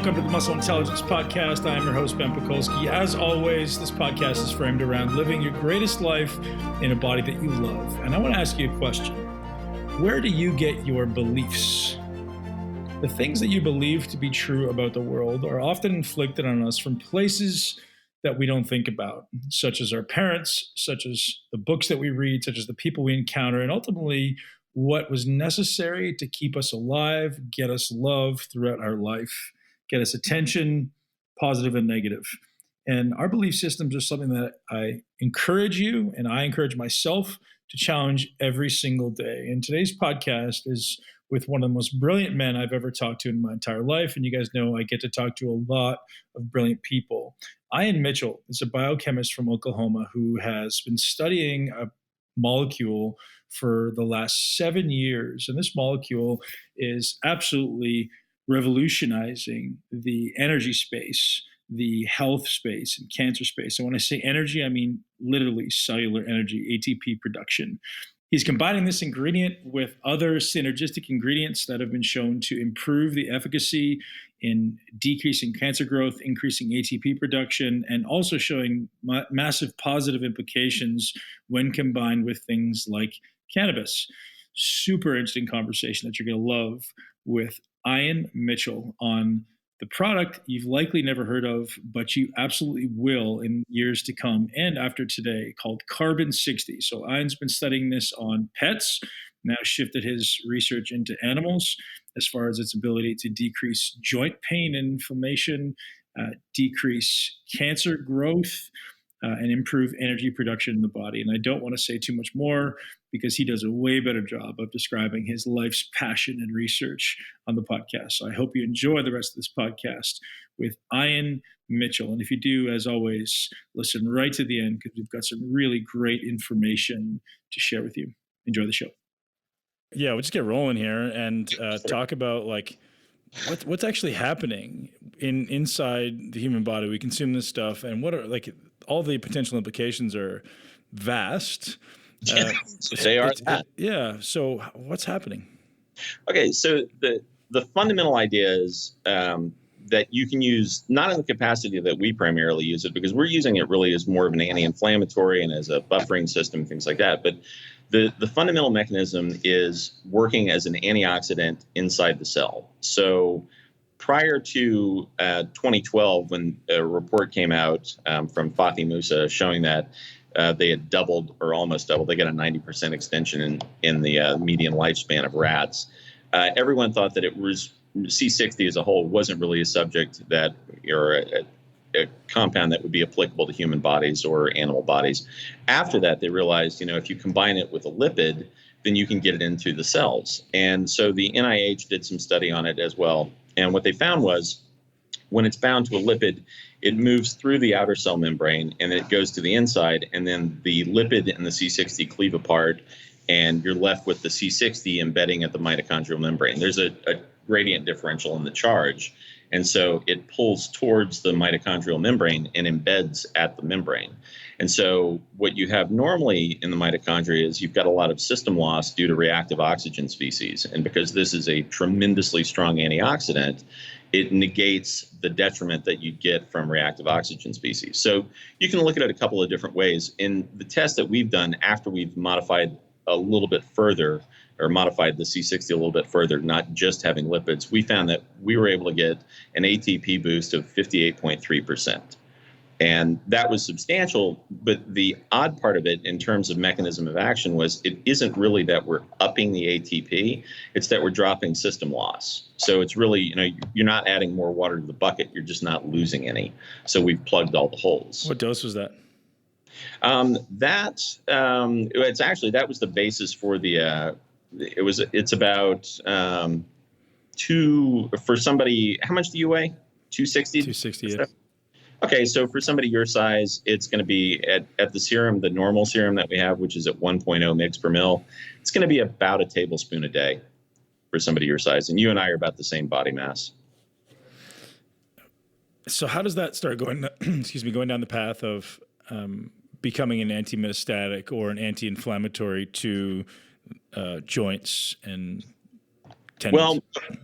welcome to the Muscle Intelligence Podcast. I am your host, Ben Pekulski. As always, this podcast is framed around living your greatest life in a body that you love. And I want to ask you a question. Where do you get your beliefs? The things that you believe to be true about the world are often inflicted on us from places that we don't think about, such as our parents, such as the books that we read, such as the people we encounter, and ultimately what was necessary to keep us alive, get us love throughout our life, get us attention, positive and negative. And our belief systems are something that I encourage you and I encourage myself to challenge every single day. And today's podcast is with one of the most brilliant men I've ever talked to in my entire life. And you guys know I get to talk to a lot of brilliant people. Ian Mitchell is a biochemist from Oklahoma who has been studying a molecule for the last 7 years. And this molecule is absolutely revolutionizing the energy space, the health space, and cancer space. And when I say energy, I mean literally cellular energy, ATP production. He's combining this ingredient with other synergistic ingredients that have been shown to improve the efficacy in decreasing cancer growth, increasing ATP production, and also showing massive positive implications when combined with things like cannabis. Super interesting conversation that you're going to love with Ian Mitchell on the product you've likely never heard of, but you absolutely will in years to come and after today, called Carbon 60. So Ian's been studying this on pets, now shifted his research into animals as far as its ability to decrease joint pain and inflammation, decrease cancer growth, and improve energy production in the body. And I don't want to say too much more because he does a way better job of describing his life's passion and research on the podcast. So I hope you enjoy the rest of this podcast with Ian Mitchell. And if you do, as always, listen right to the end because we've got some really great information to share with you. Enjoy the show. Yeah, we'll just get rolling here and talk about like what's actually happening inside the human body. We consume this stuff, and what are like all the potential implications are vast. They are that. Yeah. So what's happening? Okay. So the fundamental idea is that you can use not in the capacity that we primarily use it, because we're using it really as more of an anti-inflammatory and as a buffering system, things like that. But the fundamental mechanism is working as an antioxidant inside the cell. So prior to 2012, when a report came out from Fatih Musa showing that they had doubled or almost doubled, they got a 90% extension in the median lifespan of rats, everyone thought that it was C60 as a whole wasn't really a subject that, or a compound that would be applicable to human bodies or animal bodies. After that, they realized, if you combine it with a lipid, then you can get it into the cells. And so the NIH did some study on it as well. And what they found was when it's bound to a lipid, it moves through the outer cell membrane and it goes to the inside. And then the lipid and the C60 cleave apart and you're left with the C60 embedding at the mitochondrial membrane. There's a gradient differential in the charge. And so it pulls towards the mitochondrial membrane and embeds at the membrane. And so what you have normally in the mitochondria is you've got a lot of system loss due to reactive oxygen species. And because this is a tremendously strong antioxidant, it negates the detriment that you'd get from reactive oxygen species. So you can look at it a couple of different ways. In the test that we've done after we've modified a little bit further, or modified the C60 a little bit further, not just having lipids, we found that we were able to get an ATP boost of 58.3%. And that was substantial, but the odd part of it in terms of mechanism of action was it isn't really that we're upping the ATP, it's that we're dropping system loss. So it's really, you're not adding more water to the bucket, you're just not losing any. So we've plugged all the holes. What dose was that? That was the basis for the, it's about for somebody, how much do you weigh? 260? 260, yeah. Okay, so for somebody your size, it's going to be at the serum, the normal serum that we have, which is at 1.0 mg per mil. It's going to be about a tablespoon a day for somebody your size. And you and I are about the same body mass. So how does that start going down the path of becoming an anti-metastatic or an anti-inflammatory to joints and tendons? Well,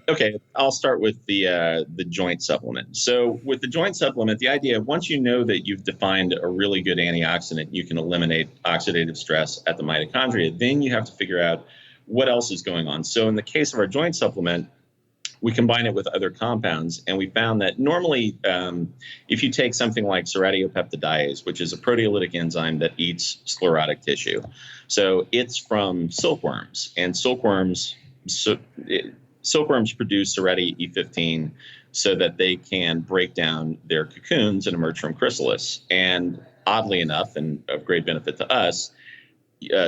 okay, I'll start with the joint supplement. So with the joint supplement, the idea, once you know that you've defined a really good antioxidant, you can eliminate oxidative stress at the mitochondria, then you have to figure out what else is going on. So in the case of our joint supplement, we combine it with other compounds, and we found that normally if you take something like serratiopeptidase, which is a proteolytic enzyme that eats sclerotic tissue, so it's from silkworms, and silkworms produce Serrati E15 so that they can break down their cocoons and emerge from chrysalis. And oddly enough, and of great benefit to us,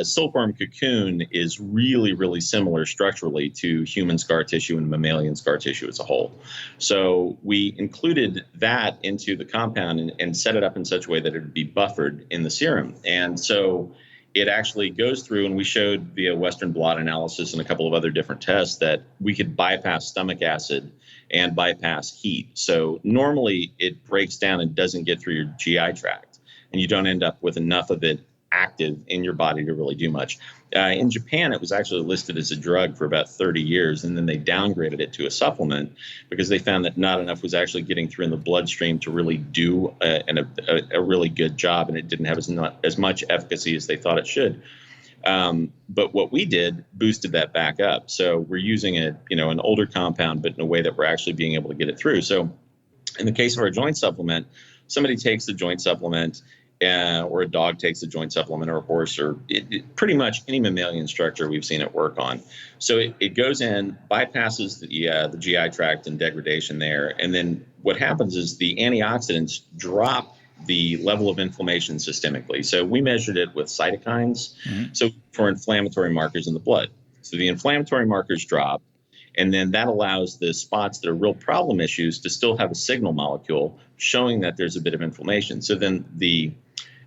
silkworm cocoon is really, really similar structurally to human scar tissue and mammalian scar tissue as a whole. So we included that into the compound and set it up in such a way that it would be buffered in the serum. And so it actually goes through, and we showed via Western blot analysis and a couple of other different tests that we could bypass stomach acid and bypass heat. So normally it breaks down and doesn't get through your GI tract, and you don't end up with enough of it active in your body to really do much. In Japan, it was actually listed as a drug for about 30 years, and then they downgraded it to a supplement because they found that not enough was actually getting through in the bloodstream to really do a really good job, and it didn't have as much efficacy as they thought it should. But what we did boosted that back up. So we're using an older compound, but in a way that we're actually being able to get it through. So in the case of our joint supplement, somebody takes the joint supplement, or a dog takes a joint supplement, or a horse, or pretty much any mammalian structure we've seen it work on. So it goes in, bypasses the GI tract and degradation there, and then what happens is the antioxidants drop the level of inflammation systemically. So we measured it with cytokines, so for inflammatory markers in the blood. So the inflammatory markers drop, and then that allows the spots that are real problem issues to still have a signal molecule showing that there's a bit of inflammation. So then the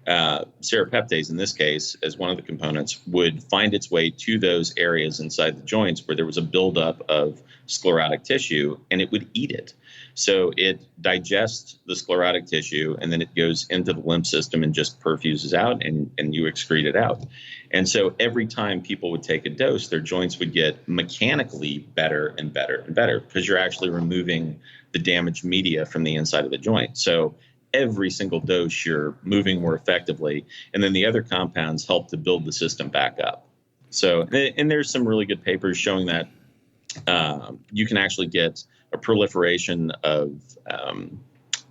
serrapeptase, in this case, as one of the components, would find its way to those areas inside the joints where there was a buildup of sclerotic tissue, and it would eat it. So it digests the sclerotic tissue, and then it goes into the lymph system and just perfuses out, and you excrete it out. And so every time people would take a dose, their joints would get mechanically better and better and better because you're actually removing the damaged media from the inside of the joint. So every single dose, you're moving more effectively. And then the other compounds help to build the system back up. So, and there's some really good papers showing that you can actually get a proliferation of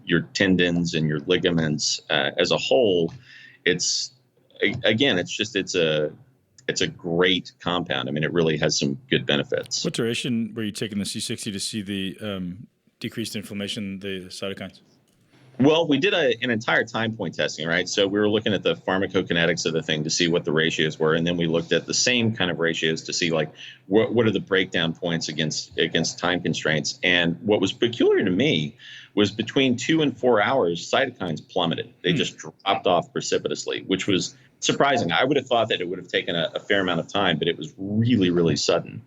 your tendons and your ligaments as a whole. It's a great compound. I mean, it really has some good benefits. What duration were you taking the C60 to see the decreased inflammation, the cytokines? Well, we did an entire time point testing, right? So we were looking at the pharmacokinetics of the thing to see what the ratios were, and then we looked at the same kind of ratios to see like what are the breakdown points against time constraints. And what was peculiar to me was between 2 and 4 hours, cytokines plummeted. They just dropped off precipitously, which was surprising. I would have thought that it would have taken a fair amount of time, but it was really, really sudden.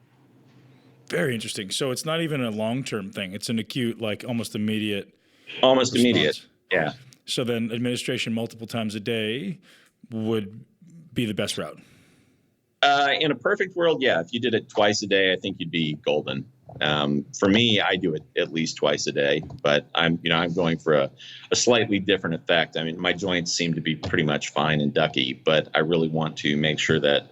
Very interesting. So it's not even a long-term thing. It's an acute, like almost immediate. Almost response. Immediate, yeah. So then administration multiple times a day would be the best route. In a perfect world, yeah. If you did it twice a day, I think you'd be golden. For me, I do it at least twice a day, but I'm going for a slightly different effect. I mean, my joints seem to be pretty much fine and ducky, but I really want to make sure that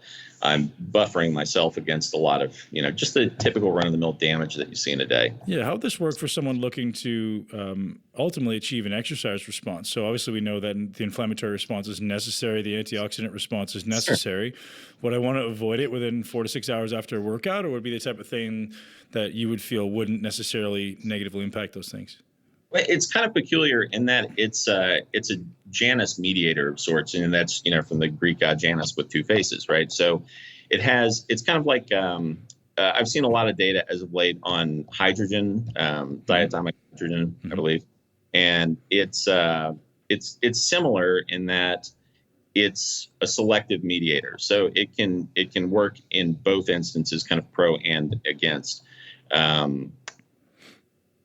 I'm buffering myself against a lot of, just the typical run-of-the-mill damage that you see in a day. Yeah, how would this work for someone looking to ultimately achieve an exercise response? So obviously we know that the inflammatory response is necessary, the antioxidant response is necessary. Sure. Would I want to avoid it within 4 to 6 hours after a workout, or would it be the type of thing that you would feel wouldn't necessarily negatively impact those things? Well, it's kind of peculiar in that it's a Janus mediator of sorts, and that's from the Greek god Janus with two faces, right? So it's kind of like I've seen a lot of data as of late on hydrogen, diatomic hydrogen, I believe, and it's similar in that it's a selective mediator, so it can work in both instances, kind of pro and against.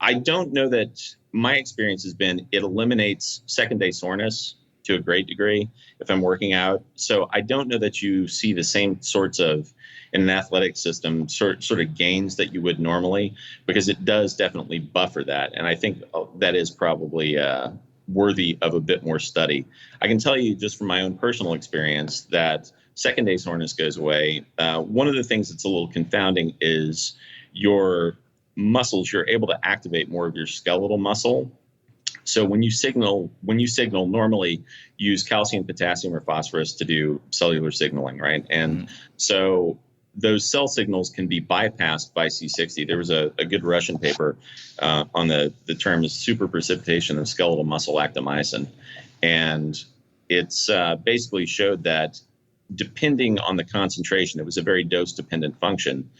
I don't know that my experience has been it eliminates second day soreness to a great degree if I'm working out. So I don't know that you see the same sorts of in an athletic system sort of gains that you would normally, because it does definitely buffer that. And I think that is probably worthy of a bit more study. I can tell you just from my own personal experience that second day soreness goes away. One of the things that's a little confounding is your muscles. You're able to activate more of your skeletal muscle. So when you signal normally use calcium, potassium, or phosphorus to do cellular signaling, right? And so those cell signals can be bypassed by C60. There was a good Russian paper on the term is superprecipitation of skeletal muscle actomyosin. And it's basically showed that depending on the concentration, it was a very dose-dependent function,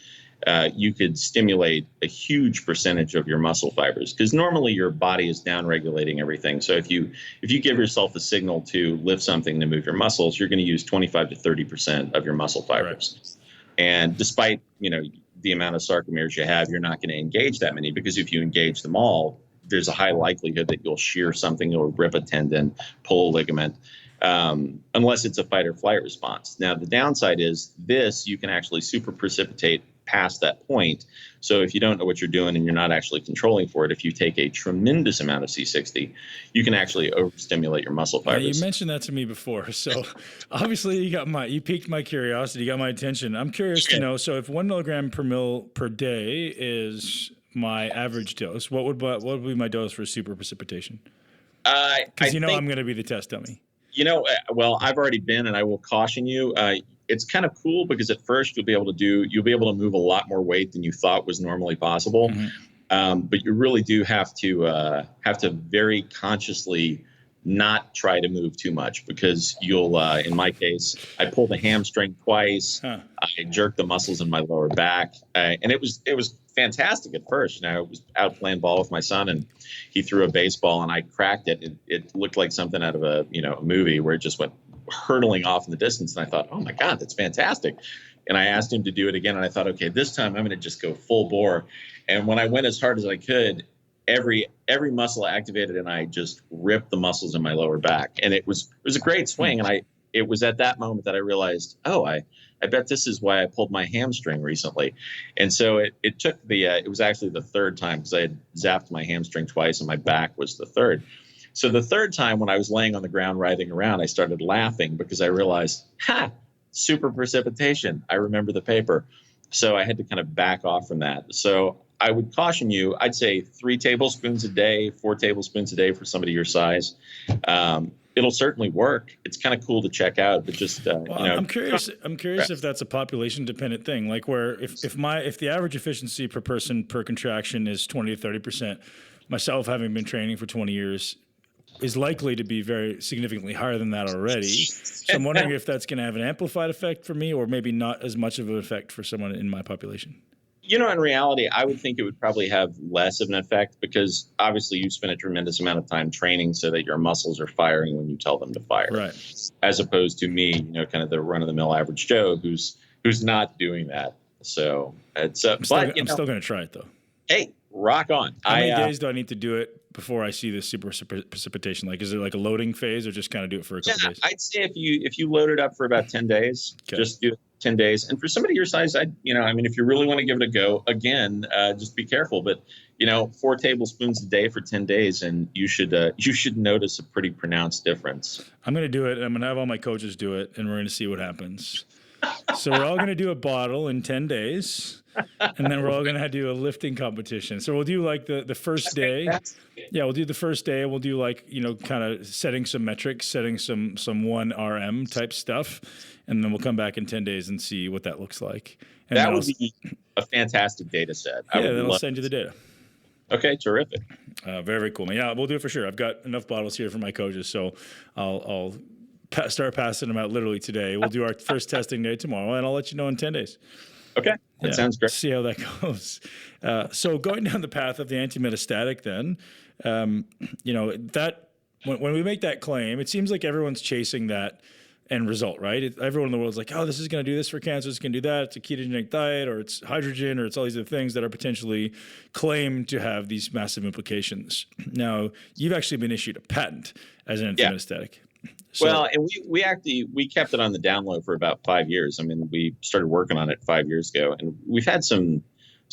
you could stimulate a huge percentage of your muscle fibers, because normally your body is down-regulating everything. So if you give yourself a signal to lift something to move your muscles, you're going to use 25 to 30% of your muscle fibers. Right. And despite the amount of sarcomeres you have, you're not going to engage that many, because if you engage them all, there's a high likelihood that you'll shear something or rip a tendon, pull a ligament, unless it's a fight or flight response. Now, the downside is you can actually super precipitate past that point. So if you don't know what you're doing and you're not actually controlling for it, if you take a tremendous amount of C60, you can actually overstimulate your muscle fibers. Now, you mentioned that to me before. So obviously you piqued my curiosity, you got my attention. I'm curious to know, so if 1 milligram per mil per day is my average dose, what would be my dose for super precipitation? Because I'm going to be the test dummy. Well, I've already been, and I will caution you. It's kind of cool because at first you'll be able to move a lot more weight than you thought was normally possible. Mm-hmm. But you really do have to very consciously not try to move too much, because you'll, in my case, I pulled a hamstring twice. I jerked the muscles in my lower back, and it was fantastic at first. I was out playing ball with my son, and he threw a baseball, and I cracked it. It looked like something out of a movie where it just went hurtling off in the distance. And I thought, oh my God, that's fantastic. And I asked him to do it again. And I thought, okay, this time I'm going to just go full bore. And when I went as hard as I could, every muscle activated, and I just ripped the muscles in my lower back. And it was a great swing. And it was at that moment that I realized, oh, I bet this is why I pulled my hamstring recently. And so it took it was actually the third time, because I had zapped my hamstring twice and my back was the third. So the third time, when I was laying on the ground writhing around, I started laughing because I realized, super precipitation. I remember the paper. So I had to kind of back off from that. So I would caution you, I'd say 3 tablespoons a day, 4 tablespoons a day for somebody your size. It'll certainly work. It's kind of cool to check out, but just I'm curious if that's a population dependent thing, like where if the average efficiency per person per contraction is 20 to 30%, myself having been training for 20 years is likely to be very significantly higher than that already. So I'm wondering if that's going to have an amplified effect for me, or maybe not as much of an effect for someone in my population. In reality, I would think it would probably have less of an effect, because obviously you spend a tremendous amount of time training so that your muscles are firing when you tell them to fire. Right. As opposed to me, kind of the run-of-the-mill average Joe who's not doing that. So it's I'm still going to try it though. Hey, rock on. How many days do I need to do it before I see this super precipitation? Like, is it like a loading phase, or just kind of do it for a couple days? I'd say if you load it up for about 10 days, just do it 10 days. And for somebody your size, if you really want to give it a go, again, just be careful. But 4 tablespoons a day for 10 days, and you should notice a pretty pronounced difference. I'm going to do it. I'm going to have all my coaches do it, and we're going to see what happens. So we're all going to do a bottle in 10 days, and then we're all going to do a lifting competition. So we'll do like the first day. Yeah, we'll do the first day. We'll do kind of setting some metrics, setting some 1 RM type stuff, and then we'll come back in 10 days and see what that looks like. And that would be a fantastic data set. Then I'll send you the data. Okay, terrific. Very, very cool, man. Yeah, we'll do it for sure. I've got enough bottles here for my coaches, so I'll start passing them out literally today. We'll do our first testing day tomorrow, and I'll let you know in 10 days. Okay, that sounds great. See how that goes. So going down the path of the anti-metastatic then, that when we make that claim, it seems like everyone's chasing that end result, right? Everyone in the world is like, oh, this is going to do this for cancer, it's going to do that, it's a ketogenic diet, or it's hydrogen, or it's all these other things that are potentially claimed to have these massive implications. Now, you've actually been issued a patent as an anti-metastatic. So, Well, and we kept it on the down low for about 5 years. I mean, we started working on it 5 years ago, and we've had some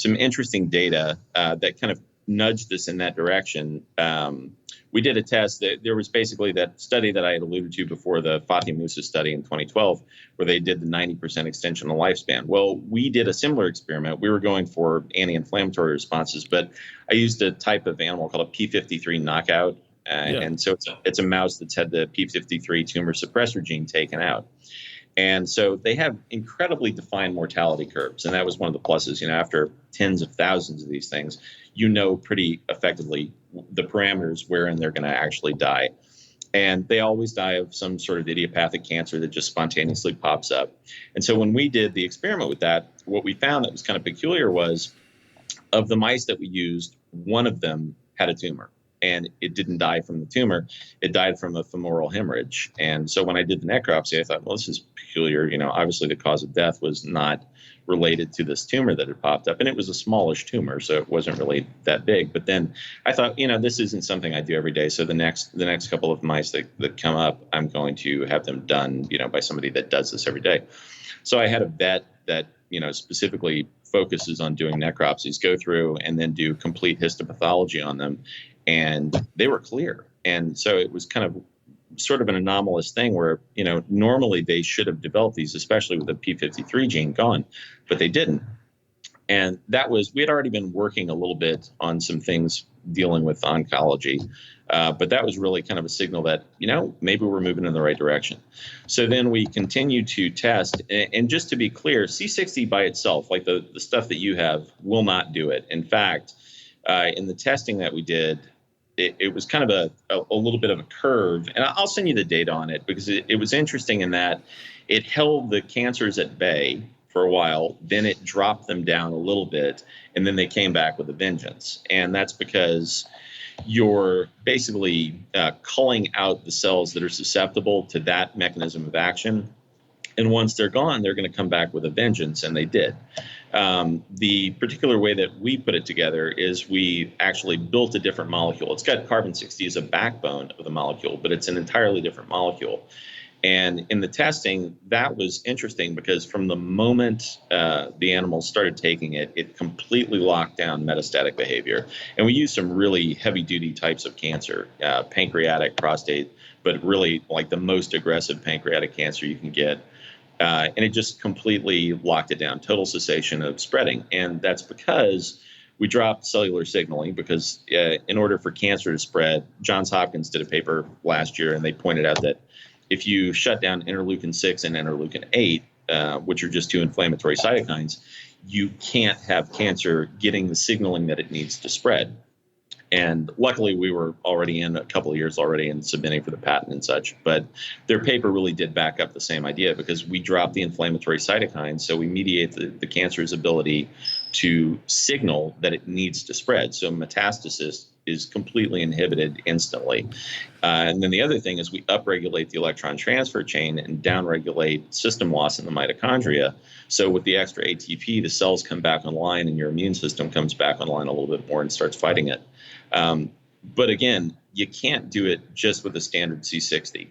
interesting data that kind of nudged us in that direction. We did a test that there was basically that study that I had alluded to before, the Fatih Musa study in 2012, where they did the 90% extension of lifespan. Well, we did a similar experiment. We were going for anti-inflammatory responses, but I used a type of animal called a P53 knockout. And so it's a mouse that's had the P53 tumor suppressor gene taken out. And so they have incredibly defined mortality curves. And that was one of the pluses. You know, after tens of thousands of these things, you know pretty effectively the parameters wherein they're going to actually die. And they always die of some sort of idiopathic cancer that just spontaneously pops up. And so when we did the experiment with that, what we found that was kind of peculiar was, of the mice that we used, one of them had a tumor. And it didn't die from the tumor. It died from a femoral hemorrhage. And so when I did the necropsy, I thought, well, this is peculiar. You know, obviously the cause of death was not related to this tumor that had popped up. And it was a smallish tumor, so it wasn't really that big. But then I thought, you know, this isn't something I do every day. So the next couple of mice that come up, I'm going to have them done, you know, by somebody that does this every day. So I had a vet that, you know, specifically focuses on doing necropsies, go through and then do complete histopathology on them. And they were clear. And so it was kind of sort of an anomalous thing where, you know, normally they should have developed these, especially with the P53 gene gone, but they didn't. And that was, we had already been working a little bit on some things dealing with oncology, but that was really kind of a signal that, you know, maybe we're moving in the right direction. So then we continued to test, and just to be clear, C60 by itself, like the stuff that you have, will not do it. In fact, in the testing that we did, it was kind of a little bit of a curve, and I'll send you the data on it because it was interesting in that it held the cancers at bay for a while, then it dropped them down a little bit, and then they came back with a vengeance. And that's because you're basically culling out the cells that are susceptible to that mechanism of action. And once they're gone, they're going to come back with a vengeance, and they did. The particular way that we put it together is we actually built a different molecule. It's got carbon-60 as a backbone of the molecule, but it's an entirely different molecule. And in the testing, that was interesting because from the moment the animals started taking it, it completely locked down metastatic behavior. And we used some really heavy-duty types of cancer, pancreatic, prostate, but really like the most aggressive pancreatic cancer you can get. And it just completely locked it down, total cessation of spreading. And that's because we dropped cellular signaling because in order for cancer to spread, Johns Hopkins did a paper last year, and they pointed out that if you shut down interleukin-6 and interleukin-8, which are just two inflammatory cytokines, you can't have cancer getting the signaling that it needs to spread. And luckily, we were already in a couple of years already and submitting for the patent and such. But their paper really did back up the same idea because we dropped the inflammatory cytokines. So we mediate the cancer's ability to signal that it needs to spread. So metastasis is completely inhibited instantly. And then the other thing is we upregulate the electron transfer chain and downregulate system loss in the mitochondria. So with the extra ATP, the cells come back online and your immune system comes back online a little bit more and starts fighting it. But again, you can't do it just with a standard C60.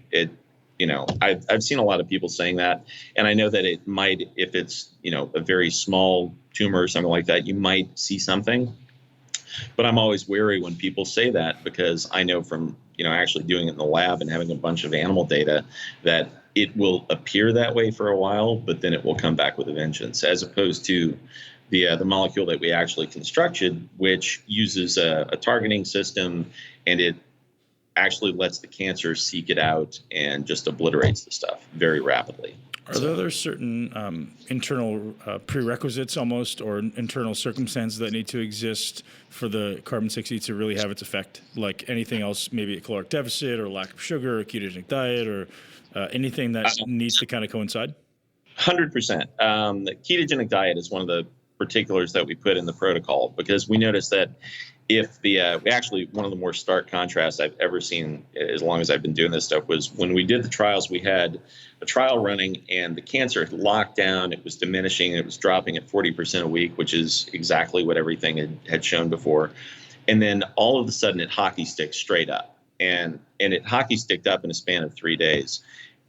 I've seen a lot of people saying that, and I know that it might, if it's, a very small tumor or something like that, you might see something. But I'm always wary when people say that because I know from, actually doing it in the lab and having a bunch of animal data that it will appear that way for a while, but then it will come back with a vengeance, as opposed to the molecule that we actually constructed, which uses a targeting system, and it actually lets the cancer seek it out and just obliterates the stuff very rapidly. Are there certain internal prerequisites almost, or internal circumstances that need to exist for the carbon-60 to really have its effect? Like anything else, maybe a caloric deficit or lack of sugar or a ketogenic diet or anything that needs to kind of coincide? 100%. The ketogenic diet is one of the particulars that we put in the protocol because we noticed that if one of the more stark contrasts I've ever seen as long as I've been doing this stuff was when we did the trials, we had a trial running and the cancer had locked down, it was diminishing, it was dropping at 40% a week, which is exactly what everything had shown before. And then all of a sudden it hockey sticks straight up. and it hockey sticked up in a span of 3 days.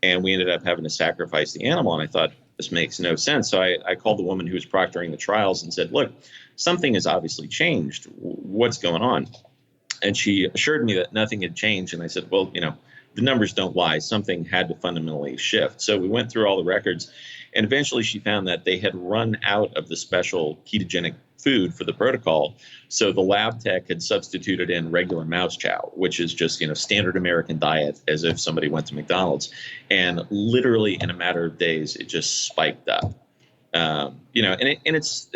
And we ended up having to sacrifice the animal. And I thought, this makes no sense. So I called the woman who was proctoring the trials and said, look, something has obviously changed. What's going on? And she assured me that nothing had changed. And I said, well, the numbers don't lie. Something had to fundamentally shift. So we went through all the records, and eventually she found that they had run out of the special ketogenic food for the protocol. So the lab tech had substituted in regular mouse chow, which is just, standard American diet, as if somebody went to McDonald's. And literally in a matter of days, it just spiked up. And it's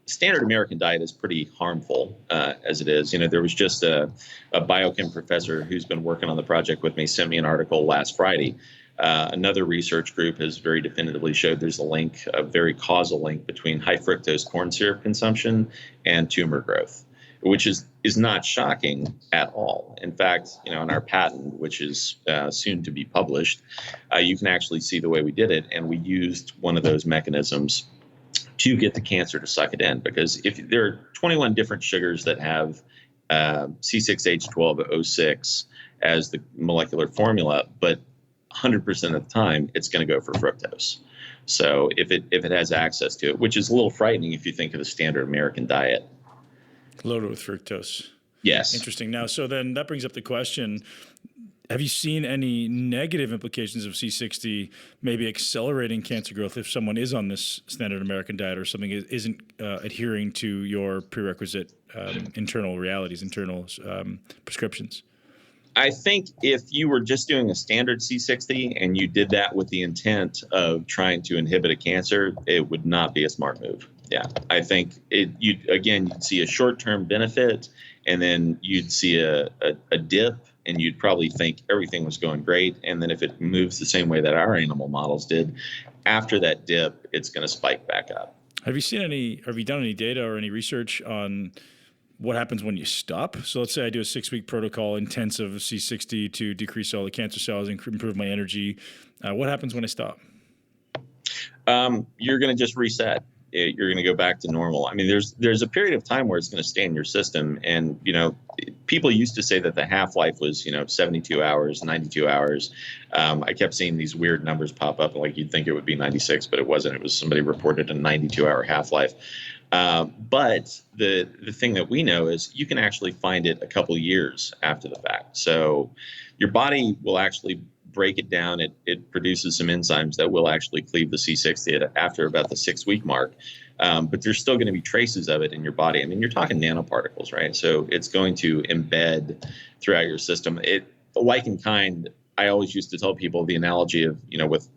standard American diet is pretty harmful as it is. There was just a biochem professor who's been working on the project with me, sent me an article last Friday. Another research group has very definitively showed there's a very causal link between high fructose corn syrup consumption and tumor growth, which is not shocking at all. In fact, in our patent, which is soon to be published, you can actually see the way we did it. And we used one of those mechanisms to get the cancer to suck it in, because if there are 21 different sugars that have C6H12O6 as the molecular formula, but 100% of the time, it's going to go for fructose. So if it has access to it, which is a little frightening if you think of the standard American diet. Loaded with fructose. Yes. Interesting. Now, so then that brings up the question, have you seen any negative implications of C60 maybe accelerating cancer growth if someone is on this standard American diet or something isn't adhering to your prerequisite internal realities, internal prescriptions? I think if you were just doing a standard C60 and you did that with the intent of trying to inhibit a cancer, it would not be a smart move. Yeah, I think you'd see a short-term benefit, and then you'd see a dip, and you'd probably think everything was going great. And then if it moves the same way that our animal models did, after that dip, it's going to spike back up. Have you done any data or any research on what happens when you stop? So let's say I do a 6-week protocol, intensive C60 to decrease all the cancer cells and improve my energy. What happens when I stop? You're going to just reset. You're going to go back to normal. I mean, there's a period of time where it's going to stay in your system. And, people used to say that the half-life was, 72 hours, 92 hours. I kept seeing these weird numbers pop up, like you'd think it would be 96, but it wasn't. It was somebody reported a 92-hour half-life. But the thing that we know is you can actually find it a couple years after the fact. So your body will actually break it down. It produces some enzymes that will actually cleave the C60 after about the 6-week mark. But there's still going to be traces of it in your body. I mean, you're talking nanoparticles, right? So it's going to embed throughout your system. Like in kind, I always used to tell people the analogy of,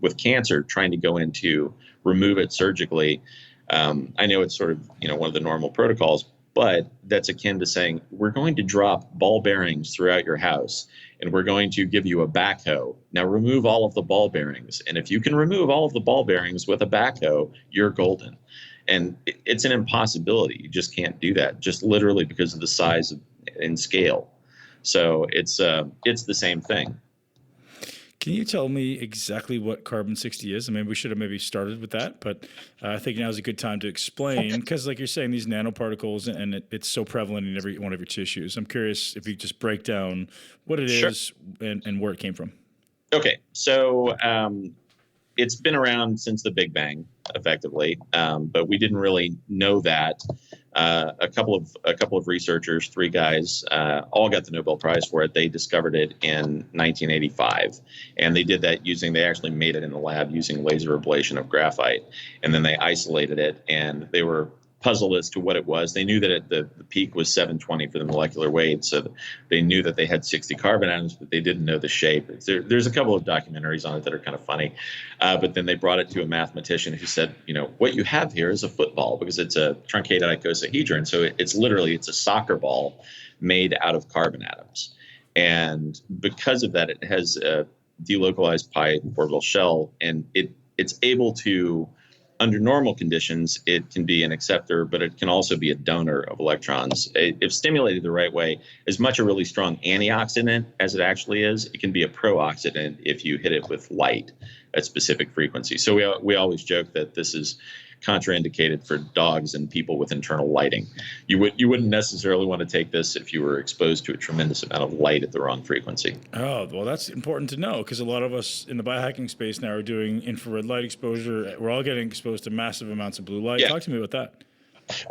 with cancer, trying to go in to remove it surgically. I know it's sort of, one of the normal protocols, but that's akin to saying, we're going to drop ball bearings throughout your house, and we're going to give you a backhoe. Now remove all of the ball bearings. And if you can remove all of the ball bearings with a backhoe, you're golden. And it's an impossibility. You just can't do that, just literally because of the size and scale. So it's the same thing. Can you tell me exactly what carbon 60 is? I mean, we should have maybe started with that, but I think now is a good time to explain, because like you're saying, these nanoparticles, and it's so prevalent in every one of your tissues. I'm curious if you just break down what it is and where it came from. Okay. So it's been around since the Big Bang, effectively, but we didn't really know that. A couple of researchers, 3 guys, all got the Nobel Prize for it. They discovered it in 1985, and they did that they actually made it in the lab using laser ablation of graphite, and then they isolated it, and they were puzzled as to what it was. They knew that the peak was 720 for the molecular weight, so they knew that they had 60 carbon atoms, but they didn't know the shape. There's a couple of documentaries on it that are kind of funny, but then they brought it to a mathematician who said, what you have here is a football, because it's a truncated icosahedron, so it's a soccer ball made out of carbon atoms. And because of that, it has a delocalized pi orbital shell, and it's able to, under normal conditions, it can be an acceptor, but it can also be a donor of electrons. If stimulated the right way, as much a really strong antioxidant as it actually is, it can be a pro-oxidant if you hit it with light at specific frequencies. So we always joke that this is contraindicated for dogs and people with internal lighting. You wouldn't necessarily want to take this if you were exposed to a tremendous amount of light at the wrong frequency. Oh, well, that's important to know, because a lot of us in the biohacking space now are doing infrared light exposure. We're all getting exposed to massive amounts of blue light. Yeah. Talk to me about that.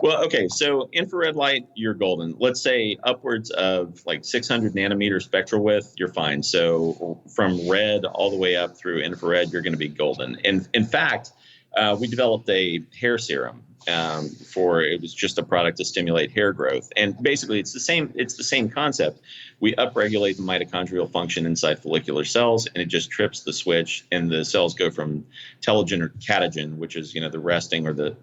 Well, okay, so infrared light, you're golden. Let's say upwards of like 600 nanometer spectral width, you're fine. So from red all the way up through infrared, you're going to be golden. And in fact, we developed a hair serum it was just a product to stimulate hair growth. And basically it's the same concept. We upregulate the mitochondrial function inside follicular cells, and it just trips the switch, and the cells go from telogen or catagen, which is, the resting or the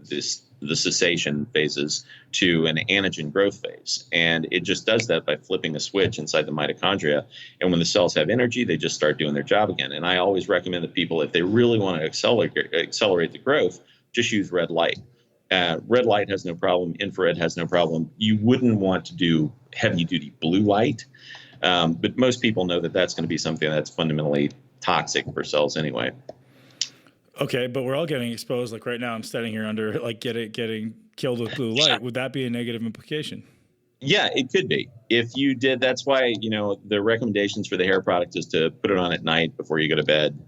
cessation phases, to an anagen growth phase. And it just does that by flipping a switch inside the mitochondria. And when the cells have energy, they just start doing their job again. And I always recommend that people, if they really want to accelerate the growth, just use red light. Red light has no problem. Infrared has no problem. You wouldn't want to do heavy duty blue light. But most people know that that's going to be something that's fundamentally toxic for cells anyway. Okay, but we're all getting exposed. Like right now, I'm standing here under getting killed with blue light. Would that be a negative implication? Yeah, it could be. If you did, that's why, the recommendations for the hair product is to put it on at night before you go to bed.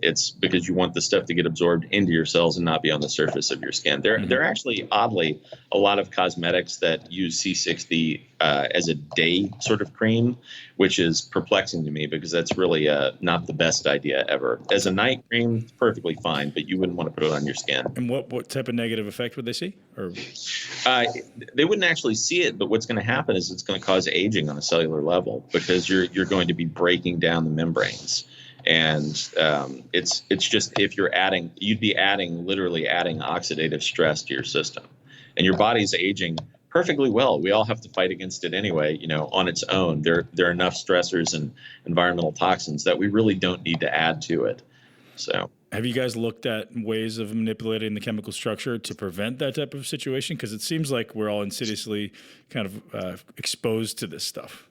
It's because you want the stuff to get absorbed into your cells and not be on the surface of your skin. There are actually, oddly, a lot of cosmetics that use C60 as a day sort of cream, which is perplexing to me because that's really not the best idea ever. As a night cream, it's perfectly fine, but you wouldn't want to put it on your skin. And what type of negative effect would they see? Or they wouldn't actually see it, but what's going to happen is it's going to cause aging on a cellular level because you're going to be breaking down the membranes. And it's just, if you'd be literally adding oxidative stress to your system, and your body's aging perfectly well. We all have to fight against it anyway, on its own. There are enough stressors and environmental toxins that we really don't need to add to it. So, have you guys looked at ways of manipulating the chemical structure to prevent that type of situation? Because it seems like we're all insidiously kind of exposed to this stuff.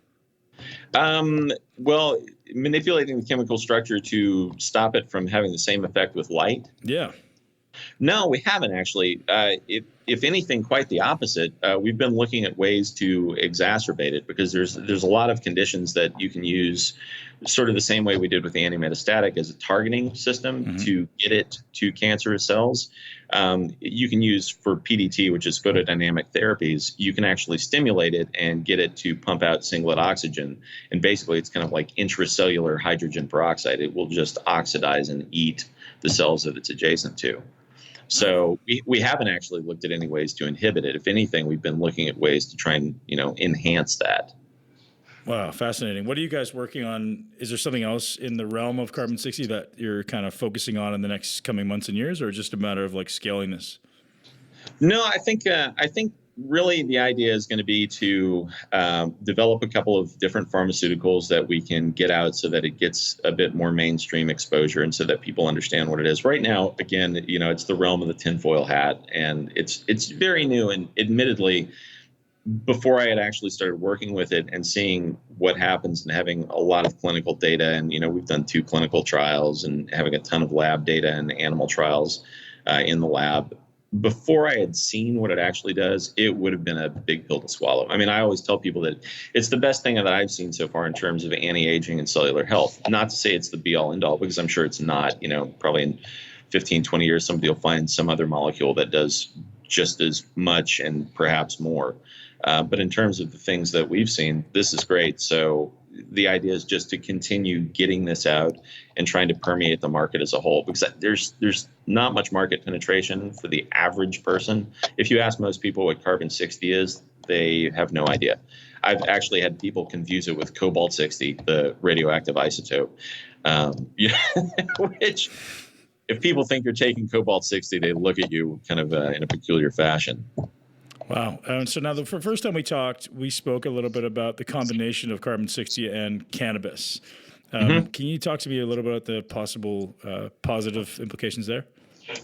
Well, manipulating the chemical structure to stop it from having the same effect with light. Yeah. No, we haven't actually. If anything, quite the opposite. We've been looking at ways to exacerbate it because there's a lot of conditions that you can use sort of the same way we did with the anti-metastatic as a targeting system to get it to cancerous cells. You can use for PDT, which is photodynamic therapies, you can actually stimulate it and get it to pump out singlet oxygen. And basically, it's kind of like intracellular hydrogen peroxide. It will just oxidize and eat the cells that it's adjacent to. So we haven't actually looked at any ways to inhibit it. If anything, we've been looking at ways to try and, enhance that. Wow, fascinating. What are you guys working on? Is there something else in the realm of carbon-60 that you're kind of focusing on in the next coming months and years, or just a matter of like scaling this? No, I think really the idea is going to be to develop a couple of different pharmaceuticals that we can get out so that it gets a bit more mainstream exposure and so that people understand what it is. Right now, again, it's the realm of the tinfoil hat, and it's very new. And admittedly, before I had actually started working with it and seeing what happens and having a lot of clinical data, and we've done 2 clinical trials and having a ton of lab data and animal trials in the lab. Before I had seen what it actually does, it would have been a big pill to swallow. I mean, I always tell people that it's the best thing that I've seen so far in terms of anti-aging and cellular health. Not to say it's the be-all, end-all, because I'm sure it's not. Probably in 15, 20 years, somebody will find some other molecule that does just as much and perhaps more. But in terms of the things that we've seen, this is great. So the idea is just to continue getting this out and trying to permeate the market as a whole, because there's not much market penetration for the average person. If you ask most people what carbon-60 is, they have no idea. I've actually had people confuse it with cobalt-60, the radioactive isotope, which if people think you're taking cobalt-60, they look at you kind of in a peculiar fashion. Wow. So now the first time we talked, we spoke a little bit about the combination of carbon-60 and cannabis. Can you talk to me a little bit about the possible positive implications there?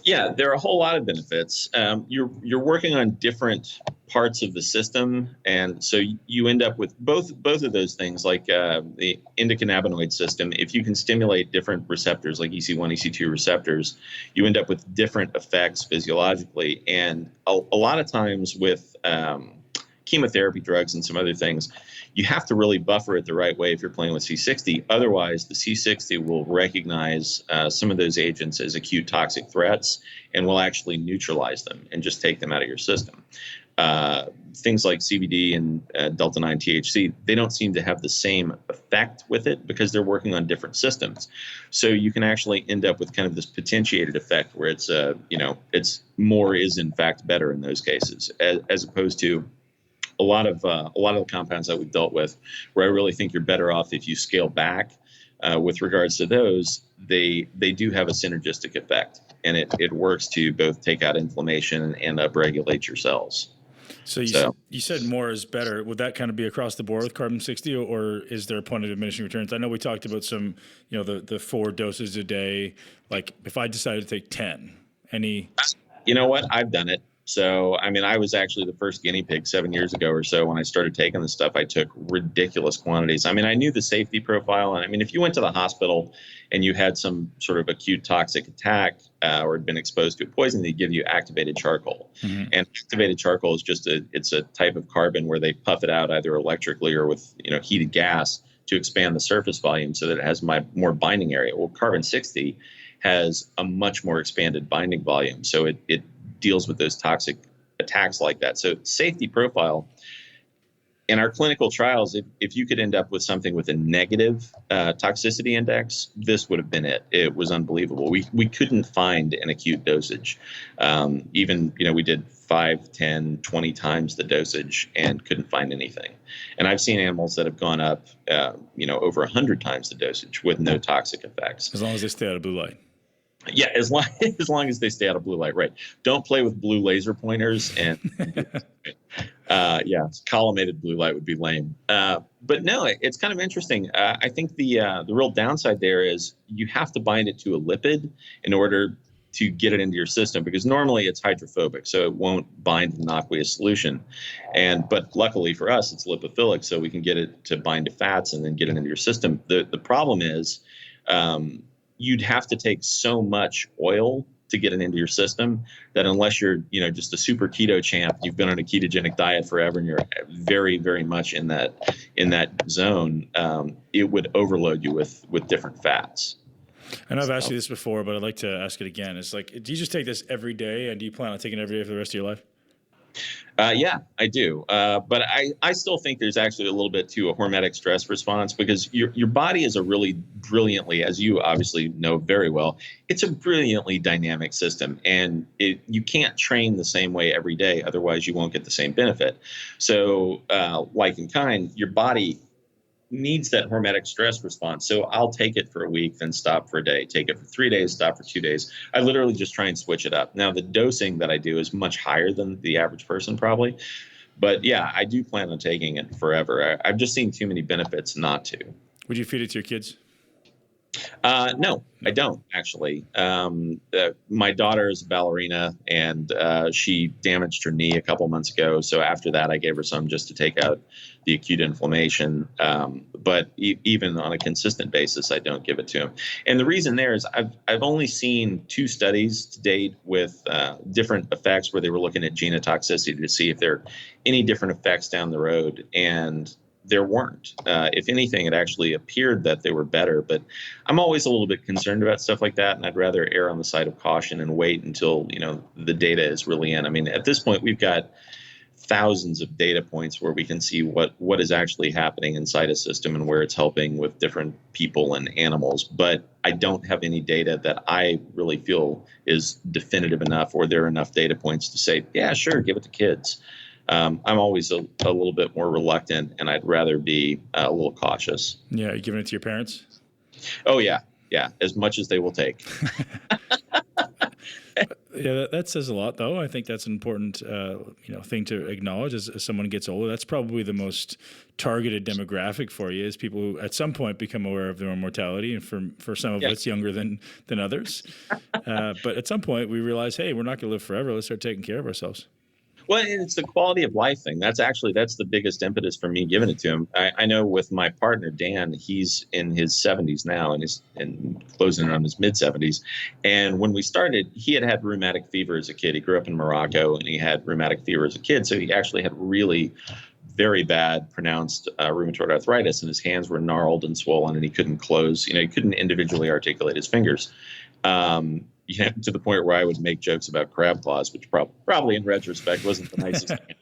Yeah, there are a whole lot of benefits. You're working on different parts of the system, and so you end up with both of those things, like the endocannabinoid system. If you can stimulate different receptors, like EC1, EC2 receptors, you end up with different effects physiologically. And a lot of times with chemotherapy drugs and some other things, you have to really buffer it the right way if you're playing with C60. Otherwise, the C60 will recognize some of those agents as acute toxic threats and will actually neutralize them and just take them out of your system. Things like CBD and delta-9 THC, they don't seem to have the same effect with it because they're working on different systems. So you can actually end up with kind of this potentiated effect where it's it's more is in fact better in those cases, as opposed to a lot of the compounds that we've dealt with, where I really think you're better off if you scale back with regards to those. They do have a synergistic effect, and it works to both take out inflammation and upregulate your cells. So you said more is better. Would that kind of be across the board with carbon 60, or is there a point of diminishing returns? I know we talked about some, the 4 doses a day. Like if I decided to take 10, You know what? I've done it. So, I mean, I was actually the first guinea pig 7 years ago or so when I started taking this stuff. I took ridiculous quantities. I mean, I knew the safety profile. And I mean, if you went to the hospital and you had some sort of acute toxic attack or had been exposed to a poison, they give you activated charcoal. Mm-hmm. And activated charcoal is it's a type of carbon where they puff it out either electrically or with, heated gas to expand the surface volume so that it has more binding area. Well, carbon 60 has a much more expanded binding volume. So it deals with those toxic attacks like that. So safety profile in our clinical trials, if you could end up with something with a negative toxicity index, this would have been it. It was unbelievable. We couldn't find an acute dosage. Even, we did 5, 10, 20 times the dosage and couldn't find anything. And I've seen animals that have gone up, over 100 times the dosage with no toxic effects. As long as they stay out of blue light. Yeah, as long as they stay out of blue light, right? Don't play with blue laser pointers, and collimated blue light would be lame. But no, it's kind of interesting. I think the real downside there is you have to bind it to a lipid in order to get it into your system, because normally it's hydrophobic, so it won't bind an aqueous solution. But luckily for us, it's lipophilic, so we can get it to bind to fats and then get it into your system. The problem is, you'd have to take so much oil to get it into your system that unless you're, just a super keto champ, you've been on a ketogenic diet forever and you're very, very much in that zone, it would overload you with different fats. I know I've asked you this before, but I'd like to ask it again. It's like, do you just take this every day, and do you plan on taking it every day for the rest of your life? Yeah, I do. But I still think there's actually a little bit to a hormetic stress response, because your body is a really brilliantly, as you obviously know very well, it's a brilliantly dynamic system, and you can't train the same way every day. Otherwise, you won't get the same benefit. So like in kind, your body needs that hormetic stress response. So I'll take it for a week, then stop for a day, take it for 3 days, stop for 2 days. I literally just try and switch it up. Now, the dosing that I do is much higher than the average person probably. But yeah, I do plan on taking it forever. I've just seen too many benefits not to. Would you feed it to your kids? No, I don't actually. My daughter is a ballerina, and she damaged her knee a couple months ago. So after that, I gave her some just to take out the acute inflammation. But even on a consistent basis, I don't give it to him. And the reason there is I've only seen 2 studies to date with different effects where they were looking at genotoxicity to see if there are any different effects down the road. And there weren't. If anything, it actually appeared that they were better. But I'm always a little bit concerned about stuff like that, and I'd rather err on the side of caution and wait until the data is really in. I mean, at this point, we've got thousands of data points where we can see what is actually happening inside a system and where it's helping with different people and animals. But I don't have any data that I really feel is definitive enough, or there are enough data points to say, yeah, sure, give it to kids. I'm always a little bit more reluctant, and I'd rather be a little cautious. Yeah, you giving it to your parents? Oh, yeah. Yeah, as much as they will take. Yeah, that says a lot, though. I think that's an important, thing to acknowledge as someone gets older. That's probably the most targeted demographic for you, is people who at some point become aware of their own mortality, and for some of us younger than others. But at some point, we realize, hey, we're not going to live forever. Let's start taking care of ourselves. Well, it's the quality of life thing. That's the biggest impetus for me giving it to him. I know with my partner, Dan, he's in his 70s now and closing on his mid 70s. And when we started, he had rheumatic fever as a kid. He grew up in Morocco and he had rheumatic fever as a kid. So he actually had really very bad pronounced rheumatoid arthritis, and his hands were gnarled and swollen, and he couldn't close, he couldn't individually articulate his fingers. To the point where I would make jokes about crab claws, which probably in retrospect wasn't the nicest thing.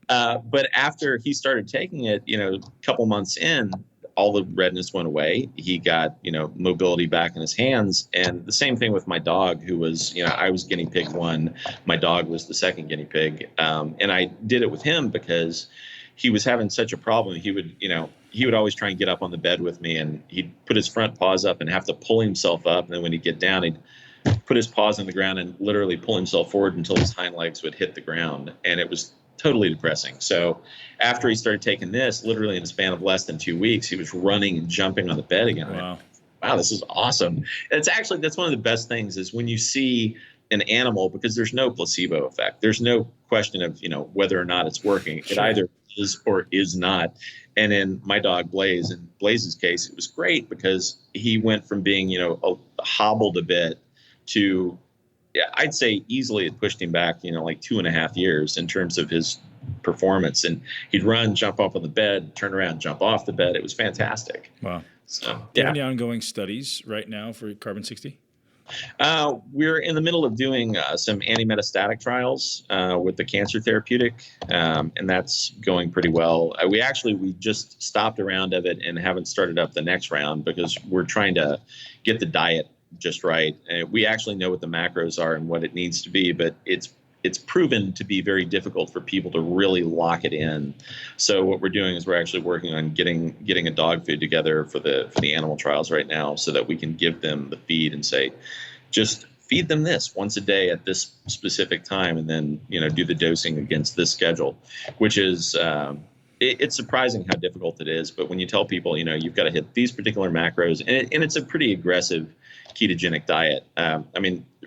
But after he started taking it, a couple months in, all the redness went away. He got, mobility back in his hands. And the same thing with my dog, who was, I was guinea pig 1. My dog was the second guinea pig. And I did it with him because he was having such a problem. He would always try and get up on the bed with me, and he'd put his front paws up and have to pull himself up. And then when he'd get down, he'd put his paws on the ground and literally pull himself forward until his hind legs would hit the ground. And it was totally depressing. So after he started taking this, literally in a span of less than 2 weeks, he was running and jumping on the bed again. Wow, this is awesome. And that's one of the best things is when you see an animal, because there's no placebo effect. There's no question of, whether or not it's working. It either is or is not. And in my dog, Blaze, in Blaze's case, it was great because he went from being, hobbled a bit to, I'd say easily it pushed him back, like 2.5 years in terms of his performance. And he'd run, jump up on the bed, turn around, jump off the bed. It was fantastic. Wow. So, do you have any ongoing studies right now for Carbon-60? We're in the middle of doing some anti-metastatic trials with the cancer therapeutic, and that's going pretty well. We just stopped a round of it and haven't started up the next round because we're trying to get the diet just right. And we actually know what the macros are and what it needs to be, but it's proven to be very difficult for people to really lock it in. So what we're doing is we're actually working on getting a dog food together for the animal trials right now, so that we can give them the feed and say, just feed them this once a day at this specific time, and then do the dosing against this schedule, which is it's surprising how difficult it is. But when you tell people, you've got to hit these particular macros, and it's a pretty aggressive ketogenic diet.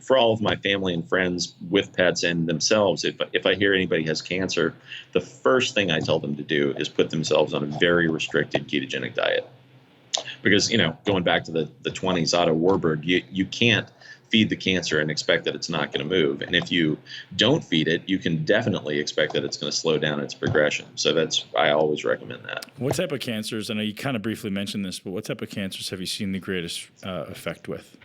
For all of my family and friends with pets and themselves, if I hear anybody has cancer, the first thing I tell them to do is put themselves on a very restricted ketogenic diet. Because, going back to the 20s, Otto Warburg, you can't feed the cancer and expect that it's not going to move. And if you don't feed it, you can definitely expect that it's going to slow down its progression. So I always recommend that. What type of cancers, I know you kind of briefly mentioned this, but what type of cancers have you seen the greatest effect with?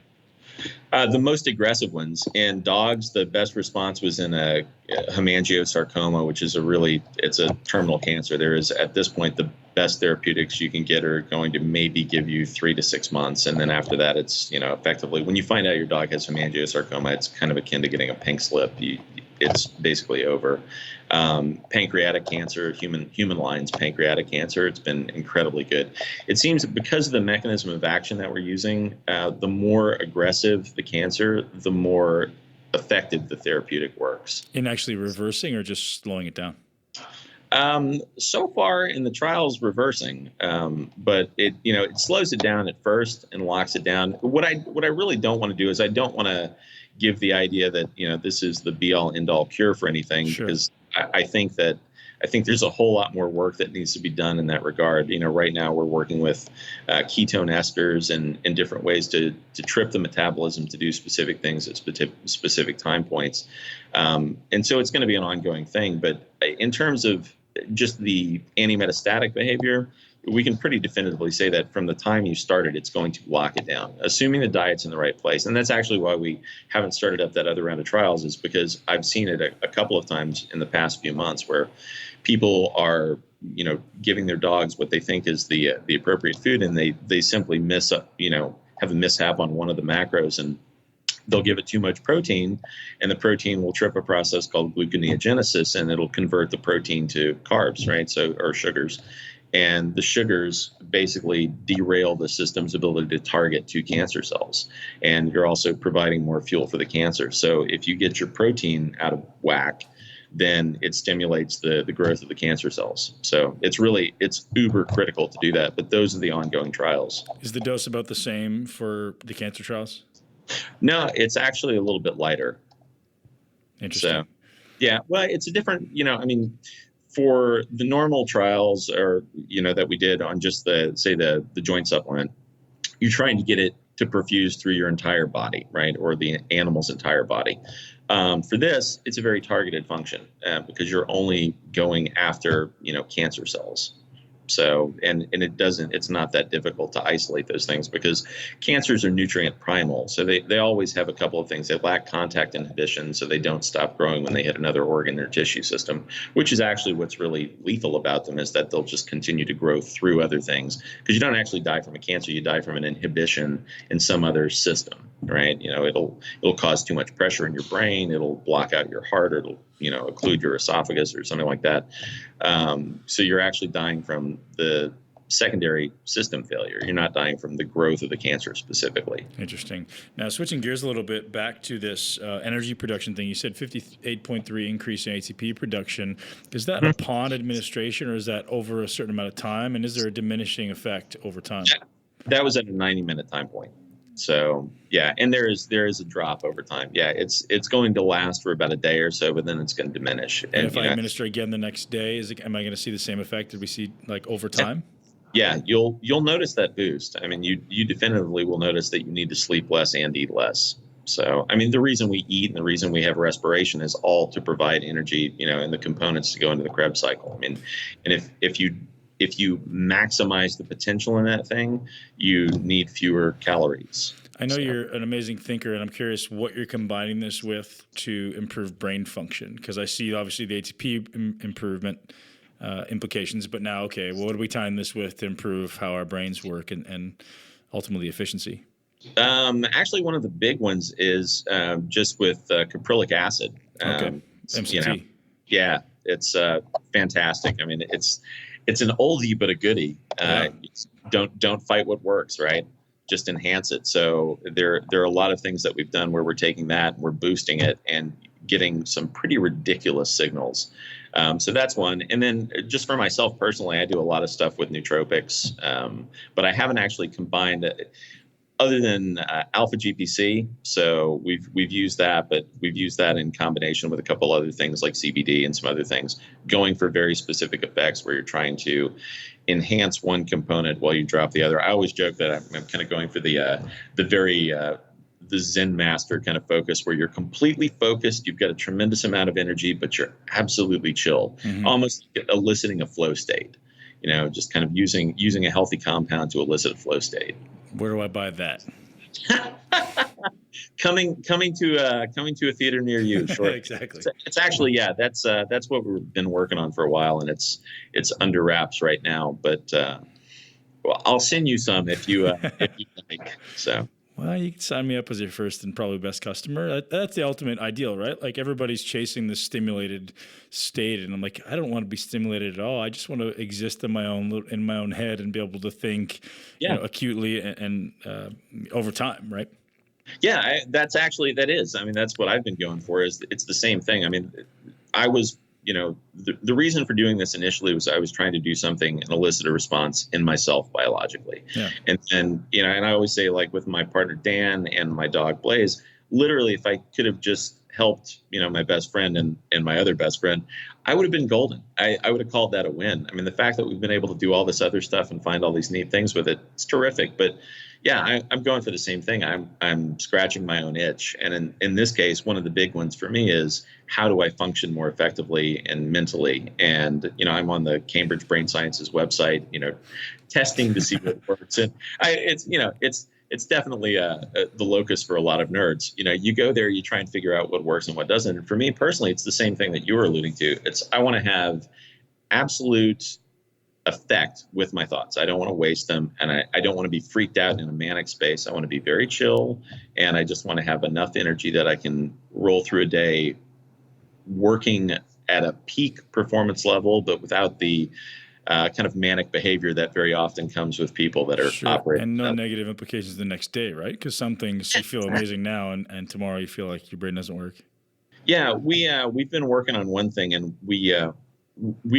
The most aggressive ones. In dogs, the best response was in a hemangiosarcoma, which is it's a terminal cancer. There is, at this point, the best therapeutics you can get are going to maybe give you 3 to 6 months. And then after that, it's, effectively, when you find out your dog has hemangiosarcoma, it's kind of akin to getting a pink slip. It's basically over. Pancreatic cancer, human lines pancreatic cancer, it's been incredibly good. It seems that because of the mechanism of action that we're using, the more aggressive the cancer, the more effective the therapeutic works. In actually reversing or just slowing it down? So far in the trials, reversing, but it slows it down at first and locks it down. What I really don't want to do is I don't want to give the idea that this is the be all end all cure for anything, because I think there's a whole lot more work that needs to be done in that regard. Right now we're working with ketone esters and different ways to trip the metabolism to do specific things at specific time points. And so it's going to be an ongoing thing. But in terms of just the anti-metastatic behavior, we can pretty definitively say that from the time you started, it's going to lock it down, assuming the diet's in the right place. And that's actually why we haven't started up that other round of trials, is because I've seen it a couple of times in the past few months where people are, giving their dogs what they think is the appropriate food, and they simply have a mishap on one of the macros, and they'll give it too much protein, and the protein will trip a process called gluconeogenesis, and it'll convert the protein to carbs, right? Or sugars. And the sugars basically derail the system's ability to target two cancer cells. And you're also providing more fuel for the cancer. So if you get your protein out of whack, then it stimulates the growth of the cancer cells. So it's uber critical to do that. But those are the ongoing trials. Is the dose about the same for the cancer trials? No, it's actually a little bit lighter. Interesting. So, yeah, well, it's a different, for the normal trials that we did on just the joint supplement, you're trying to get it to perfuse through your entire body, right? Or the animal's entire body. For this, it's a very targeted function because you're only going after, cancer cells. So, and it's not that difficult to isolate those things because cancers are nutrient primal. So they always have a couple of things. They lack contact inhibition, so they don't stop growing when they hit another organ or tissue system, which is actually what's really lethal about them, is that they'll just continue to grow through other things, because you don't actually die from a cancer. You die from an inhibition in some other system, right? It'll cause too much pressure in your brain. It'll block out your heart, or it'll occlude your esophagus or something like that. So you're actually dying from the secondary system failure. You're not dying from the growth of the cancer specifically. Interesting. Now, switching gears a little bit back to this energy production thing, you said 58.3 increase in ATP production. Is that upon administration, or is that over a certain amount of time? And is there a diminishing effect over time? That was at a 90-minute time point. So yeah, and there is a drop over time. Yeah, it's going to last for about a day or so, but then it's going to diminish. And if I administer again the next day, am I going to see the same effect? Did we see over time? Yeah, you'll notice that boost. I mean, you definitively will notice that you need to sleep less and eat less. So, I mean, the reason we eat and the reason we have respiration is all to provide energy, and the components to go into the Krebs cycle. I mean, and if you maximize the potential in that thing, you need fewer calories. I know you're an amazing thinker, and I'm curious what you're combining this with to improve brain function, because I see obviously the ATP improvement implications, but now, okay, well, what are we tying this with to improve how our brains work and ultimately efficiency? Actually, one of the big ones is just with caprylic acid. Okay, MCT. Yeah, it's fantastic. I mean, it's an oldie but a goodie. Don't fight what works, right? Just enhance it. So there are a lot of things that we've done where we're taking that, we're boosting it, and getting some pretty ridiculous signals. So that's one. And then just for myself personally, I do a lot of stuff with nootropics, but I haven't actually combined it other than alpha GPC. So we've used that, but we've used that in combination with a couple other things like CBD and some other things, going for very specific effects where you're trying to enhance one component while you drop the other. I always joke that I'm kind of going for the Zen master kind of focus, where you're completely focused. You've got a tremendous amount of energy, but you're absolutely chill, almost eliciting a flow state. Just kind of using a healthy compound to elicit a flow state. Where do I buy that? Coming to a theater near you. Sure. Exactly. It's actually, yeah, that's what we've been working on for a while, and it's under wraps right now. But well, I'll send you some if you like. So. Well, you can sign me up as your first and probably best customer. That's the ultimate ideal, right? Like, everybody's chasing this stimulated state, and I'm like, I don't want to be stimulated at all. I just want to exist in my own head and be able to think, acutely and over time, right? Yeah, that is. I mean, that's what I've been going for. It's the same thing. I mean, I was. The reason for doing this initially was I was trying to do something and elicit a response in myself biologically. Yeah. And I always say, like, with my partner Dan and my dog Blaze, literally, if I could have just helped, my best friend and my other best friend, I would have been golden. I would have called that a win. I mean, the fact that we've been able to do all this other stuff and find all these neat things with it, it's terrific. But yeah, I'm going for the same thing. I'm scratching my own itch. And in this case, one of the big ones for me is, how do I function more effectively and mentally? And, I'm on the Cambridge Brain Sciences website, testing to see what works. And it's definitely the locus for a lot of nerds. You go there, you try and figure out what works and what doesn't. And for me personally, it's the same thing that you were alluding to. I want to have absolute effect with my thoughts. I don't want to waste them, and I don't want to be freaked out in a manic space. I want to be very chill, and I just want to have enough energy that I can roll through a day working at a peak performance level, but without the kind of manic behavior that very often comes with people that are operating. And no negative implications the next day, right? Because some things you feel amazing now, and tomorrow you feel like your brain doesn't work. Yeah, we've been working on one thing, and we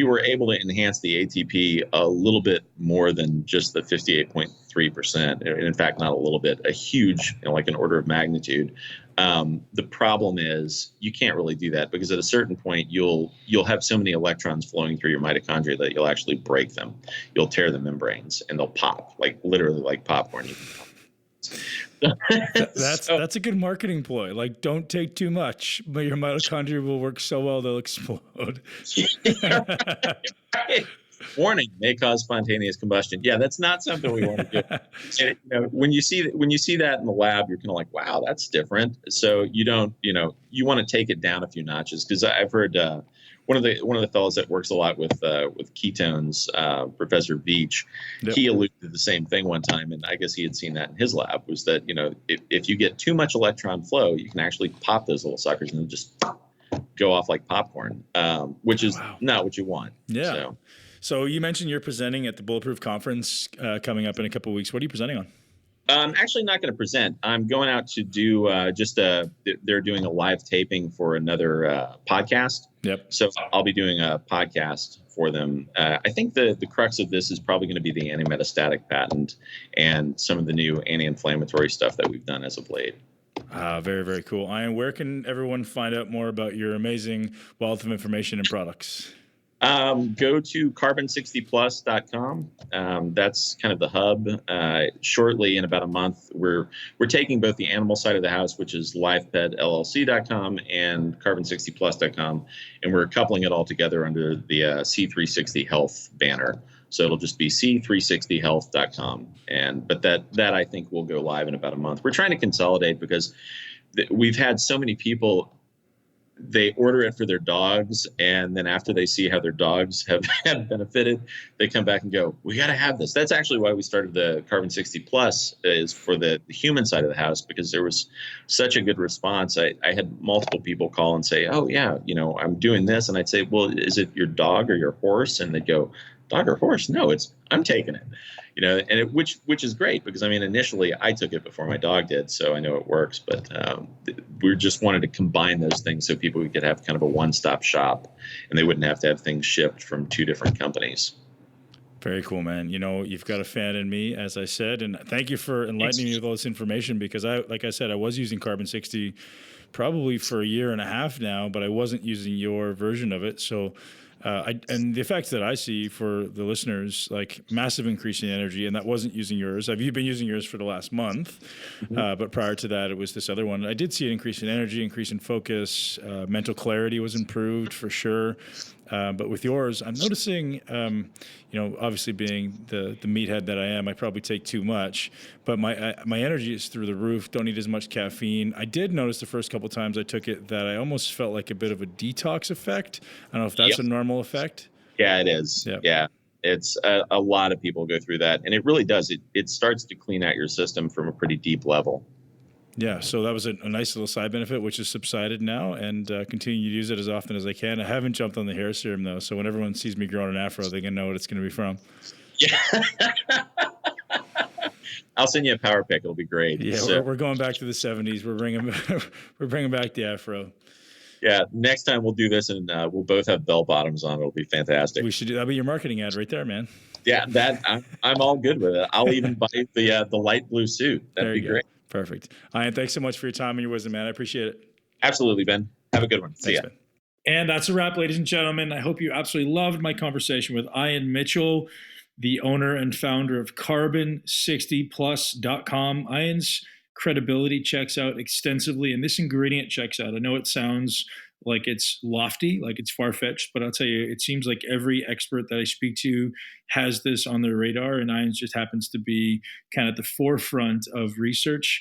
were able to enhance the ATP a little bit more than just the 58.3%. In fact, not a little bit, a huge, like an order of magnitude. The problem is you can't really do that, because at a certain point you'll have so many electrons flowing through your mitochondria that you'll actually break them. You'll tear the membranes and they'll pop, like literally like popcorn. That's a good marketing ploy. Like, don't take too much, but your mitochondria will work so well they'll explode. Right. Warning: may cause spontaneous combustion. Yeah, that's not something we want to do. And, when you see that in the lab, you're kind of like, wow, that's different. So you don't, you want to take it down a few notches, because I've heard one of the fellows that works a lot with ketones, Professor Veach, yep. He alluded to the same thing one time, and I guess he had seen that in his lab, was that if you get too much electron flow, you can actually pop those little suckers and they'll just go off like popcorn, which is not what you want. Yeah. So you mentioned you're presenting at the Bulletproof Conference coming up in a couple of weeks. What are you presenting on? I'm actually not going to present. I'm going out to do they're doing a live taping for another podcast. Yep. So I'll be doing a podcast for them. I think the crux of this is probably going to be the anti-metastatic patent and some of the new anti-inflammatory stuff that we've done as of late. Very, very cool. Ian, where can everyone find out more about your amazing wealth of information and products? Go to carbon60plus.com. That's kind of the hub. Shortly, in about a month, we're taking both the animal side of the house, which is livepetllc.com, and carbon60plus.com, and we're coupling it all together under the C360 Health banner. So it'll just be c360health.com. But that I think will go live in about a month. We're trying to consolidate, because we've had so many people. They order it for their dogs, and then after they see how their dogs have benefited, they come back and go, we got to have this. That's actually why we started the Carbon 60 Plus, is for the human side of the house, because there was such a good response. I had multiple people call and say, oh yeah, I'm doing this. And I'd say, well, is it your dog or your horse? And they'd go, dog or horse? No, I'm taking it. And which is great, because initially I took it before my dog did, so I know it works. But we just wanted to combine those things so people could have kind of a one-stop shop, and they wouldn't have to have things shipped from two different companies. Very cool, man. You've got a fan in me, as I said, and thank you for enlightening me with all this information, because I was using Carbon 60 probably for a year and a half now, but I wasn't using your version of it. So and the effects that I see for the listeners, like massive increase in energy, and that wasn't using yours. I've been using yours for the last month, but prior to that, it was this other one. I did see an increase in energy, increase in focus, mental clarity was improved for sure. But with yours, I'm noticing, obviously being the meathead that I am, I probably take too much, but my energy is through the roof. Don't need as much caffeine. I did notice the first couple of times I took it that I almost felt like a bit of a detox effect. I don't know if that's a normal effect. Yeah, it is. Yep. Yeah. It's a lot of people go through that, and it really does. It starts to clean out your system from a pretty deep level. Yeah, so that was a nice little side benefit, which has subsided now, and continue to use it as often as I can. I haven't jumped on the hair serum, though, so when everyone sees me growing an afro, they can know what it's going to be from. Yeah. I'll send you a power pick. It'll be great. Yeah, so, we're going back to the 70s. We're bringing back the afro. Yeah, next time we'll do this, and we'll both have bell bottoms on. It'll be fantastic. We should do that'll be your marketing ad right there, man. Yeah, I'm all good with it. I'll even buy the light blue suit. That'd be great. Perfect. Ian, thanks so much for your time and your wisdom, man. I appreciate it. Absolutely, Ben. Have a good one. See ya. Ben. And that's a wrap, ladies and gentlemen. I hope you absolutely loved my conversation with Ian Mitchell, the owner and founder of carbon60plus.com. Ian's credibility checks out extensively, and this ingredient checks out. I know it sounds like it's lofty, like it's far-fetched, but I'll tell you, it seems like every expert that I speak to has this on their radar, and Ian just happens to be kind of at the forefront of research.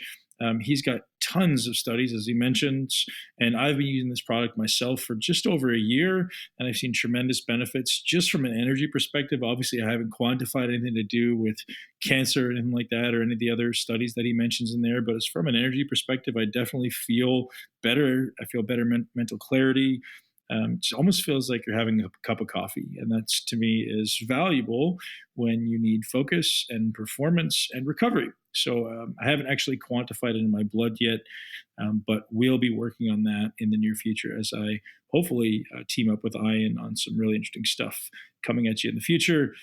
He's got tons of studies, as he mentions, and I've been using this product myself for just over a year, and I've seen tremendous benefits just from an energy perspective. Obviously, I haven't quantified anything to do with cancer or anything like that, or any of the other studies that he mentions in there, but as from an energy perspective, I definitely feel better. I feel better mental clarity. It almost feels like you're having a cup of coffee. And that's, to me, is valuable when you need focus and performance and recovery. So I haven't actually quantified it in my blood yet, but we'll be working on that in the near future as I hopefully team up with Ian on some really interesting stuff coming at you in the future.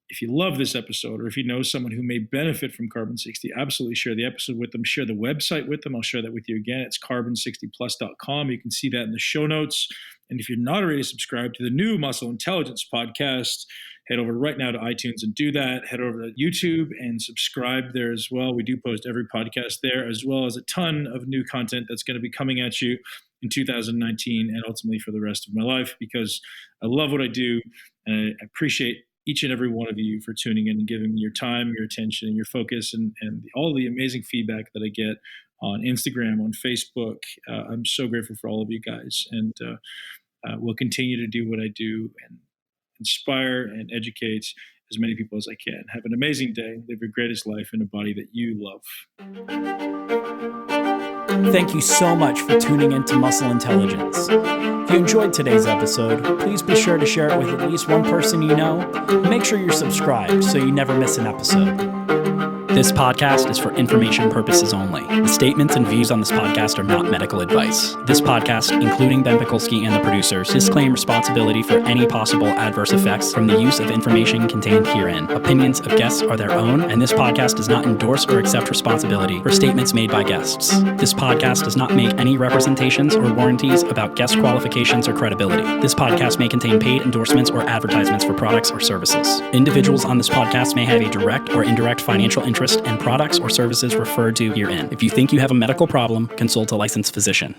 If you love this episode, or if you know someone who may benefit from Carbon 60, absolutely share the episode with them. Share the website with them. I'll share that with you again. It's carbon60plus.com. You can see that in the show notes. And if you're not already subscribed to the new Muscle Intelligence podcast, head over right now to iTunes and do that. Head over to YouTube and subscribe there as well. We do post every podcast there, as well as a ton of new content that's going to be coming at you in 2019 and ultimately for the rest of my life, because I love what I do and I appreciate each and every one of you for tuning in and giving me your time, your attention, and your focus, and all the amazing feedback that I get on Instagram, on Facebook. I'm so grateful for all of you guys, and we'll continue to do what I do and inspire and educate as many people as I can. Have an amazing day. Live your greatest life in a body that you love. Thank you so much for tuning in to Muscle Intelligence. If you enjoyed today's episode, please be sure to share it with at least one person you know. Make sure you're subscribed so you never miss an episode. This podcast is for information purposes only. The statements and views on this podcast are not medical advice. This podcast, including Ben Pekulski and the producers, disclaim responsibility for any possible adverse effects from the use of information contained herein. Opinions of guests are their own, and this podcast does not endorse or accept responsibility for statements made by guests. This podcast does not make any representations or warranties about guest qualifications or credibility. This podcast may contain paid endorsements or advertisements for products or services. Individuals on this podcast may have a direct or indirect financial interest in products or services referred to herein. If you think you have a medical problem, consult a licensed physician.